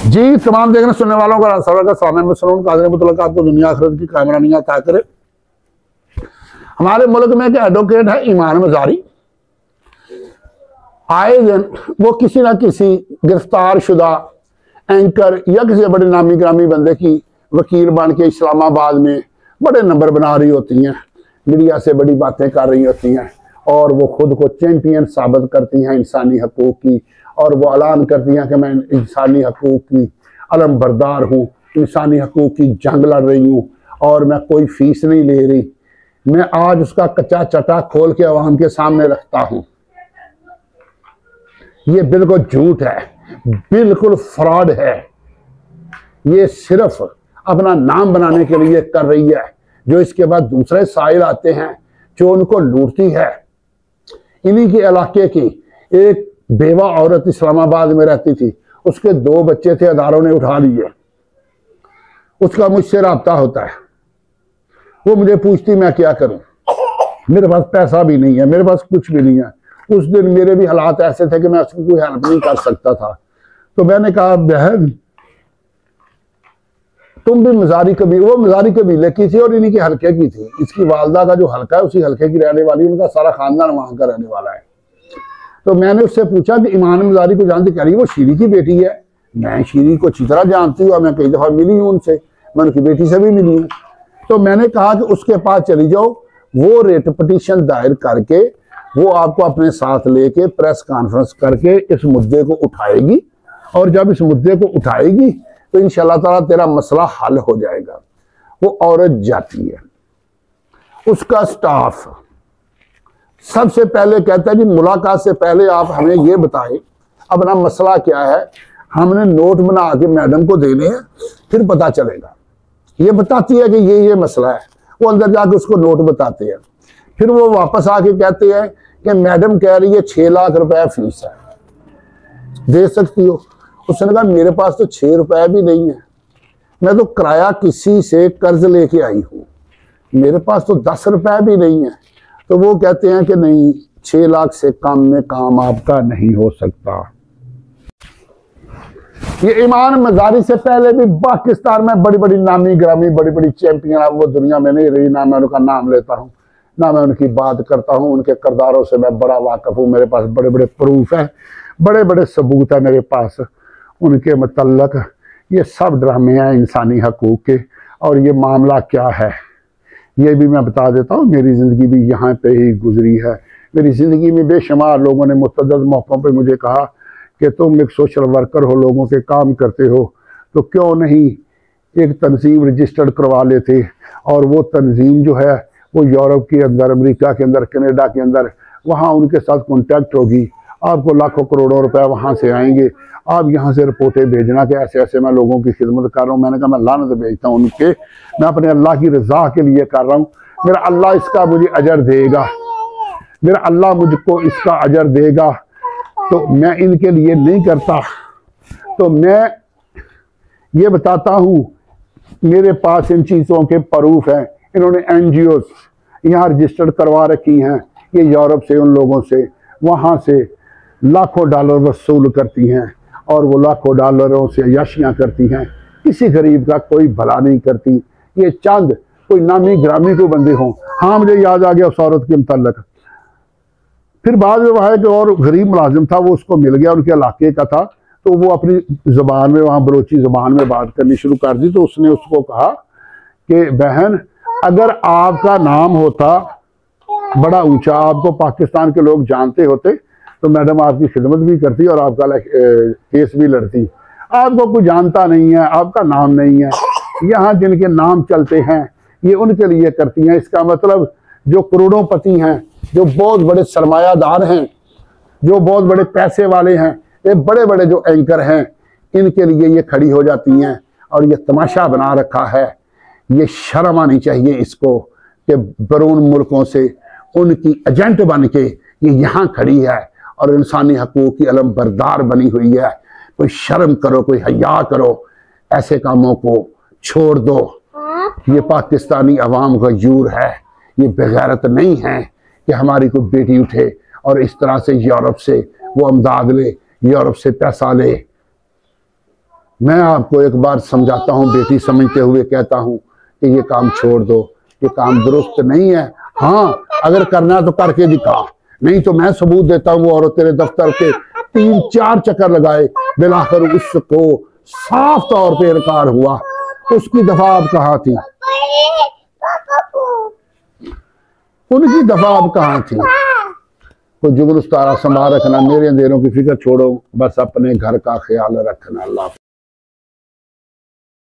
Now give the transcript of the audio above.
जी तमाम देखने सुनने वालों का आपको दुनिया आखिरत की कामरानियां अता करे। हमारे मुल्क में एक एडवोकेट है ईमान मजारी, आए दिन वो किसी ना किसी गिरफ्तार शुदा एंकर या किसी बड़े नामी ग्रामी बंदे की वकील बन के इस्लामाबाद में बड़े नंबर बना रही होती हैं, मीडिया से बड़ी बातें कर रही होती हैं और वो खुद को चैंपियन साबित करती हैं इंसानी हकूक़ की, और वो ऐलान करती हैं कि मैं इंसानी हकूक़ की अलम बरदार हूँ, इंसानी हकूक़ की जंग लड़ रही हूँ और मैं कोई फीस नहीं ले रही। मैं आज उसका कच्चा चटा खोल के अवाम के सामने रखता हूँ। ये बिल्कुल झूठ है, बिल्कुल फ्रॉड है। ये सिर्फ अपना नाम बनाने के लिए कर रही है, जो इसके बाद दूसरे साहिल आते हैं जो उनको लूटती है। इन्हीं के इलाके की एक बेवा औरत इस्लामाबाद में रहती थी, उसके 2 बच्चे थे, अदारों ने उठा लिए। उसका मुझसे रब्ता होता है, वो मुझे पूछती मैं क्या करूं, मेरे पास पैसा भी नहीं है, मेरे पास कुछ भी नहीं है। उस दिन मेरे भी हालात ऐसे थे कि मैं उसकी कोई हेल्प नहीं कर सकता था। तो मैंने कहा बहन तुम भी मजारी कबीले, वो मजारी कबीले की थी और इन्हीं के हल्के की थी। इसकी वालदा का जो हल्का है उसी हल्के की रहने वाली, उनका सारा खानदान वहां का रहने वाला है। तो मैंने उससे पूछा कि ईमान मजारी को जानती? कह रही वो शीरी की बेटी है। मैं शीरी को अच्छी तरह जानती हूँ, मैं कई दफा मिली हूँ उनसे, मैं उनकी बेटी से भी मिली हूँ। तो मैंने कहा कि उसके पास चली जाओ, वो रेट पिटीशन दायर करके वो आपको अपने साथ लेके प्रेस कॉन्फ्रेंस करके इस मुद्दे को उठाएगी, और जब इस मुद्दे को उठाएगी तो इंशाल्लाह ताला तेरा मसला हल हो जाएगा। वो औरत जाती है, उसका स्टाफ सबसे पहले कहता है जी मुलाकात से पहले आप हमें ये बताएं अपना मसला क्या है, हमने नोट बना के मैडम को देने हैं, फिर पता चलेगा। ये बताती है कि ये मसला है, वो अंदर जाके उसको नोट बताते हैं। फिर वो वापस आके कहते हैं कि मैडम कह रही है 6 लाख रुपए फीस है, दे सकती हो? उसने कहा मेरे पास तो 6 रुपए भी नहीं है, मैं तो किराया किसी से कर्ज लेके आई हूँ, मेरे पास तो 10 रुपए भी नहीं है। तो वो कहते हैं कि नहीं, 6 लाख से कम में काम आपका नहीं हो सकता। ये ईमान मजारी से पहले भी पाकिस्तान में बड़ी बड़ी नामी ग्रामी बड़ी बड़ी चैंपियन अब वो दुनिया में नहीं रही, ना मैं उनका नाम लेता हूँ ना मैं उनकी बात करता हूँ। उनके किरदारों से मैं बड़ा वाकिफ हूँ, मेरे पास बड़े बड़े प्रूफ हैं, बड़े बड़े सबूत है मेरे पास उनके मतलब। ये सब ड्रामे हैं इंसानी हकूक़ के, और ये मामला क्या है ये भी मैं बता देता हूँ। मेरी ज़िंदगी भी यहाँ पे ही गुजरी है। मेरी ज़िंदगी में बेशुमार लोगों ने मुतअद्दिद मौक़ों पे मुझे कहा कि तुम एक सोशल वर्कर हो, लोगों के काम करते हो, तो क्यों नहीं एक तंजीम रजिस्टर्ड करवा लेते। और वो तंजीम जो है वो यूरोप के अंदर, अमेरिका के अंदर, कनाडा के अंदर, वहाँ उनके साथ कॉन्टैक्ट होगी, आपको लाखों करोड़ों रुपए वहाँ से आएंगे, आप यहाँ से रिपोर्टें भेजना कि ऐसे ऐसे मैं लोगों की खिदमत कर रहा हूँ। मैंने कहा मैं लानत भेजता हूँ उनके, मैं अपने अल्लाह की रज़ा के लिए कर रहा हूँ, मेरा अल्लाह इसका मुझे अजर देगा, मेरा अल्लाह मुझको इसका अजर देगा। तो मैं इनके लिए नहीं करता। तो मैं ये बताता हूँ मेरे पास इन चीज़ों के प्रूफ हैं। इन्होंने NGOs यहाँ रजिस्टर्ड करवा रखी हैं, ये यूरोप से उन लोगों से वहाँ से लाखों डॉलर वसूल करती हैं और वो लाखों डॉलरों से अय्याशियाँ करती हैं, किसी गरीब का कोई भला नहीं करती। ये चंद कोई नामी ग्रामी को बंदे हों। हाँ मुझे याद आ गया उस औरत के मुतल्लिक। फिर बाद में वहाँ एक और गरीब मुलाजिम था, वो उसको मिल गया, उनके इलाके का था, तो वो अपनी ज़बान में वहाँ बलोची ज़बान में बात करनी शुरू कर दी। तो उसने उसको कहा कि बहन अगर आपका नाम होता बड़ा ऊंचा, आपको पाकिस्तान के लोग जानते होते, तो मैडम आपकी खिदमत भी करती और आपका केस भी लड़ती। आपको कोई जानता नहीं है, आपका नाम नहीं है, यहाँ जिनके नाम चलते हैं ये उनके लिए करती हैं। इसका मतलब जो करोड़ोंपति हैं, जो बहुत बड़े सरमायादार हैं, जो बहुत बड़े पैसे वाले हैं, ये बड़े बड़े जो एंकर हैं, इनके लिए ये खड़ी हो जाती हैं। और ये तमाशा बना रखा है। ये शर्म आनी चाहिए इसको कि बैरून मुल्कों से उनकी एजेंट बन के ये यहाँ खड़ी है और इंसानी हकूक़ की अलम बरदार बनी हुई है। कोई शर्म करो, कोई हया करो, ऐसे कामों को छोड़ दो। ये पाकिस्तानी अवाम का यूर है, ये बेगैरत नहीं है कि हमारी कोई बेटी उठे और इस तरह से यूरोप से वो अमदाद ले, यूरोप से पैसा ले। मैं आपको एक बार समझाता हूँ, बेटी समझते हुए कहता हूँ कि ये काम छोड़ दो, ये काम दुरुस्त नहीं है। हाँ, अगर करना तो करके दिखा, नहीं तो मैं सबूत देता हूँ। और तेरे दफ्तर के 3-4 चक्कर लगाए, बिलाखिर उसको साफ तौर पे इनकार हुआ। उसकी दफा अब कहाँ थी, उनकी दफा अब कहाँ थी। तो जुगल उस्तारा संभाल रखना, मेरे अंधेरों की फिक्र छोड़ो, बस अपने घर का ख्याल रखना। अल्लाह।